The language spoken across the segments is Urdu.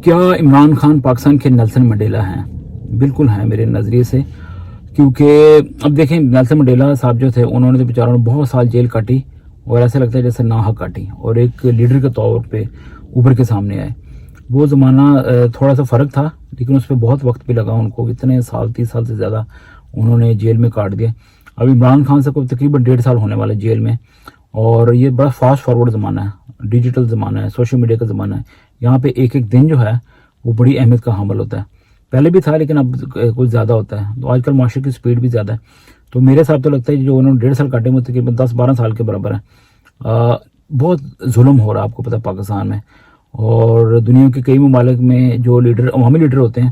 کیا عمران خان پاکستان کے نیلسن منڈیلا ہیں؟ بالکل ہیں میرے نظریے سے، کیونکہ اب دیکھیں نیلسن منڈیلا صاحب جو تھے انہوں نے تو بیچاروں نے بہت سال جیل کاٹی اور ایسا لگتا ہے جیسے ناحق کاٹی، اور ایک لیڈر کے طور پہ ابھر کے سامنے آئے۔ وہ زمانہ تھوڑا سا فرق تھا، لیکن اس پہ بہت وقت بھی لگا ان کو، اتنے سال 30 سال سے زیادہ انہوں نے جیل میں کاٹ دیا۔ اب عمران خان سے کوئی تقریباً 1.5 سال ہونے والا جیل میں، اور یہ بڑا فاسٹ فارورڈ زمانہ ہے، ڈیجیٹل زمانہ ہے، سوشل میڈیا کا زمانہ ہے۔ یہاں پہ ایک ایک دن جو ہے وہ بڑی اہمیت کا حامل ہوتا ہے، پہلے بھی تھا لیکن اب کچھ زیادہ ہوتا ہے، تو آج کل معاشرے کی سپیڈ بھی زیادہ ہے۔ تو میرے حساب تو لگتا ہے جو انہوں نے 1.5 سال کاٹے وہ تقریباً 10-12 سال کے برابر ہے۔ بہت ظلم ہو رہا ہے آپ کو پتہ پاکستان میں، اور دنیا کے کئی ممالک میں جو لیڈر عوامی لیڈر ہوتے ہیں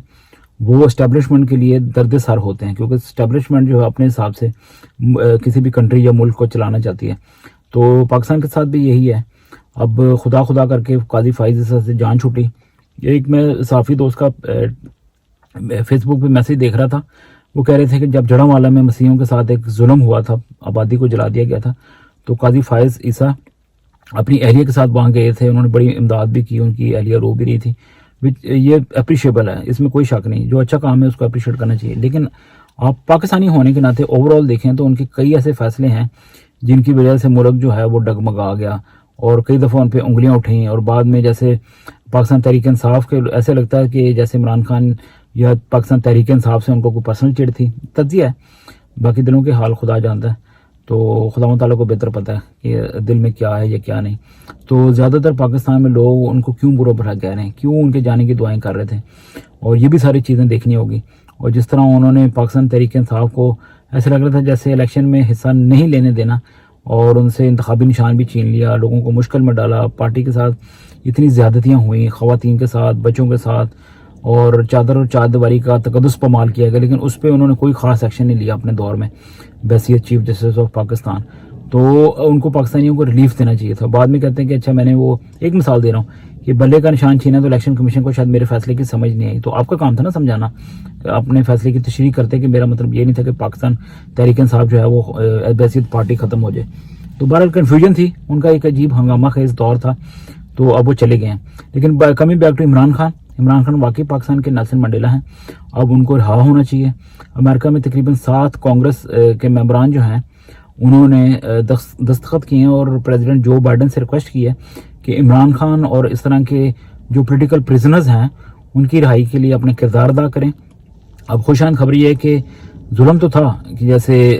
وہ اسٹیبلشمنٹ کے لیے درد سر ہوتے ہیں، کیونکہ اسٹیبلشمنٹ جو ہے اپنے حساب سے کسی بھی کنٹری یا ملک کو چلانا چاہتی ہے۔ تو پاکستان کے ساتھ بھی یہی ہے۔ اب خدا کر کے قاضی فائز سے جان چھوٹی۔ ایک میں صحافی دوست کا فیس بک پہ میسیج دیکھ رہا تھا، وہ کہہ رہے تھے کہ جب جڑاں میں مسیحیوں کے ساتھ ایک ظلم ہوا تھا، آبادی کو جلا دیا گیا تھا، تو قاضی فائز عیسیٰ اپنی اہلیہ کے ساتھ وہاں گئے تھے، انہوں نے بڑی امداد بھی کی، ان کی اہلیہ رو بھی رہی تھی۔ یہ اپریشیبل ہے، اس میں کوئی شک نہیں، جو اچھا کام ہے اس کو اپریشیٹ کرنا چاہیے۔ لیکن آپ پاکستانی ہونے کے ناطے اوور آل دیکھیں تو ان کے کئی ایسے فیصلے ہیں جن کی وجہ سے ملک جو ہے وہ ڈگمگا گیا، اور کئی دفعہ ان پہ انگلیاں اٹھیں، اور بعد میں جیسے پاکستان تحریک انصاف کے ایسے لگتا ہے کہ جیسے عمران خان یا پاکستان تحریک انصاف سے ان کو کوئی پرسنل چڑ تھی۔ تجزیہ ہے، باقی دلوں کے حال خدا جانتا ہے، تو خدا تعالیٰ کو بہتر پتہ ہے کہ دل میں کیا ہے یا کیا نہیں۔ تو زیادہ تر پاکستان میں لوگ ان کو کیوں برا بھلا کہہ رہے ہیں، کیوں ان کے جانے کی دعائیں کر رہے تھے، اور یہ بھی ساری چیزیں دیکھنی ہوگی۔ اور جس طرح انہوں نے پاکستان تحریک انصاف کو ایسا لگ رہا تھا جیسے الیکشن میں حصہ نہیں لینے دینا، اور ان سے انتخابی نشان بھی چھین لیا، لوگوں کو مشکل میں ڈالا، پارٹی کے ساتھ اتنی زیادتیاں ہوئیں، خواتین کے ساتھ، بچوں کے ساتھ، اور چادر اور چاردیواری کا تقدس پامال کیا گیا، لیکن اس پہ انہوں نے کوئی خاص ایکشن نہیں لیا اپنے دور میں بحیثیت چیف جسٹس آف پاکستان۔ تو ان کو پاکستانیوں کو ریلیف دینا چاہیے تھا۔ بعد میں کہتے ہیں کہ اچھا میں نے وہ ایک مثال دے رہا ہوں کہ بلے کا نشان چھینا، تو الیکشن کمیشن کو شاید میرے فیصلے کی سمجھ نہیں آئی، تو آپ کا کام تھا نا سمجھانا، اپنے فیصلے کی تشریح کرتے کہ میرا مطلب یہ نہیں تھا کہ پاکستان تحریک انصاف جو ہے وہ بحیثیت پارٹی ختم ہو جائے۔ تو بہرحال کنفیوژن تھی، ان کا ایک عجیب ہنگامہ خیز دور تھا، تو اب وہ چلے گئے ہیں۔ لیکن coming back to Imran Khan واقعی پاکستان کے نیلسن منڈیلا ہیں، اب ان کو رہا ہونا چاہیے۔ امریکہ میں تقریباً 7 کانگریس کے ممبران جو ہیں انہوں نے دستخط کیے ہیں، اور پریزیڈنٹ جو بائیڈن سے ریکویسٹ کی ہے کہ عمران خان اور اس طرح کے جو پولیٹیکل پریزنرز ہیں ان کی رہائی کے لیے اپنا کردار ادا کریں۔ اب خوشحال خبر یہ ہے کہ ظلم تو تھا کہ جیسے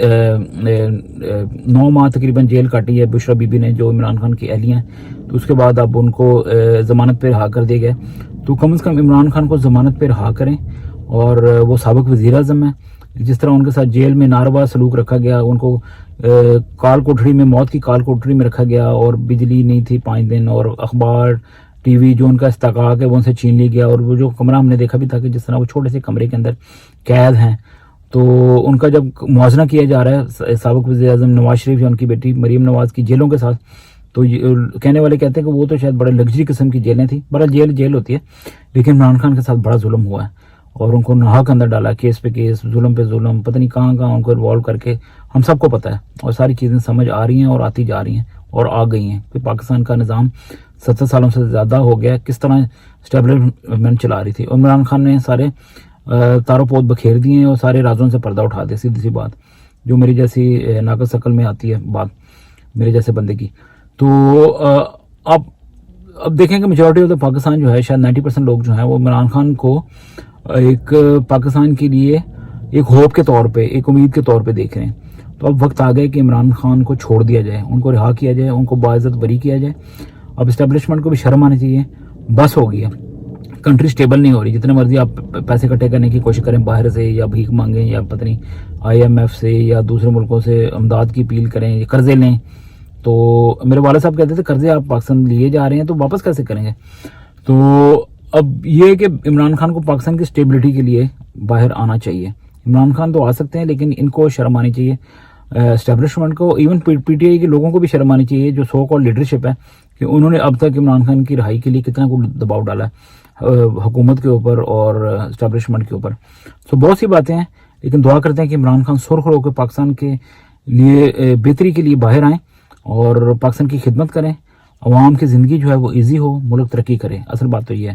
9 ماہ تقریباً جیل کاٹی ہے بشرا بی بی نے، جو عمران خان کی اہلیہ ہیں، تو اس کے بعد اب ان کو ضمانت پہ رہا کر دیا گیا۔ تو کم از کم عمران خان کو ضمانت پہ رہا کریں، اور وہ سابق وزیر اعظم ہیں، جس طرح ان کے ساتھ جیل میں ناروا سلوک رکھا گیا، ان کو کال کوٹڑی میں، موت کی کال کوٹڑی میں رکھا گیا، اور بجلی نہیں تھی 5 دن، اور اخبار ٹی وی جو ان کا استحقاق ہے وہ ان سے چھین لیا گیا، اور وہ جو کمرہ ہم نے دیکھا بھی تھا کہ جس طرح وہ چھوٹے سے کمرے کے اندر قید ہیں، تو ان کا جب موازنہ کیا جا رہا ہے سابق وزیر اعظم نواز شریف یا ان کی بیٹی مریم نواز کی جیلوں کے ساتھ، تو کہنے والے کہتے ہیں کہ وہ تو شاید بڑے لگژری قسم کی جیلیں تھیں۔ بڑا جیل ہوتی ہے، لیکن عمران خان کے ساتھ بڑا ظلم ہوا ہے، اور ان کو ناحق اندر ڈالا، کیس پہ کیس، ظلم پہ ظلم، پتہ نہیں کہاں ان کو انوالو کر کے، ہم سب کو پتہ ہے، اور ساری چیزیں سمجھ آ رہی ہیں اور آتی جا رہی ہیں اور آ گئی ہیں کہ پاکستان کا نظام 70 سالوں سے زیادہ ہو گیا، کس طرح اسٹیبلشمنٹ چلا رہی تھی۔ عمران خان نے سارے تارو پود بکھیر دیے ہیں، اور سارے رازوں سے پردہ اٹھا دیا، سیدھی سی بات، جو میری جیسی ناقص عقل میں آتی ہے بات، میرے جیسے بندے کی۔ تو اب دیکھیں کہ میجورٹی آف دا پاکستان جو ہے، شاید 90% لوگ جو ہیں وہ عمران خان کو ایک پاکستان کے لیے ایک ہوپ کے طور پہ، ایک امید کے طور پہ دیکھ رہے ہیں۔ تو اب وقت آ گیا کہ عمران خان کو چھوڑ دیا جائے، ان کو رہا کیا جائے، ان کو باعزت بری کیا جائے۔ اب اسٹیبلشمنٹ کو بھی شرم آنی چاہیے، بس ہو گیا، کنٹری سٹیبل نہیں ہو رہی، جتنے مرضی آپ پیسے اکٹھے کرنے کی کوشش کریں باہر سے، یا بھیک مانگیں، یا پتہ نہیں IMF سے یا دوسرے ملکوں سے امداد کی اپیل کریں، یا قرضے لیں۔ تو میرے والد صاحب کہتے تھے قرضے آپ پاکستان لیے جا رہے ہیں تو واپس کیسے کریں گے؟ تو اب یہ کہ عمران خان کو پاکستان کی سٹیبلٹی کے لیے باہر آنا چاہیے۔ عمران خان تو آ سکتے ہیں، لیکن ان کو شرم آنی چاہیے، اسٹیبلشمنٹ کو، ایون PTI کے لوگوں کو بھی شرم آنی چاہیے، جو سو کال لیڈرشپ ہے، کہ انہوں نے اب تک عمران خان کی رہائی کے لیے کتنا کو دباؤ ڈالا ہے حکومت کے اوپر اور اسٹیبلشمنٹ کے اوپر۔ سو بہت سی باتیں ہیں، لیکن دعا کرتے ہیں کہ عمران خان سرخ ہو کے پاکستان کے لیے بہتری کے لیے باہر آئیں اور پاکستان کی خدمت کریں، عوام کی زندگی جو ہے وہ ایزی ہو، ملک ترقی کرے، اصل بات تو یہ ہے۔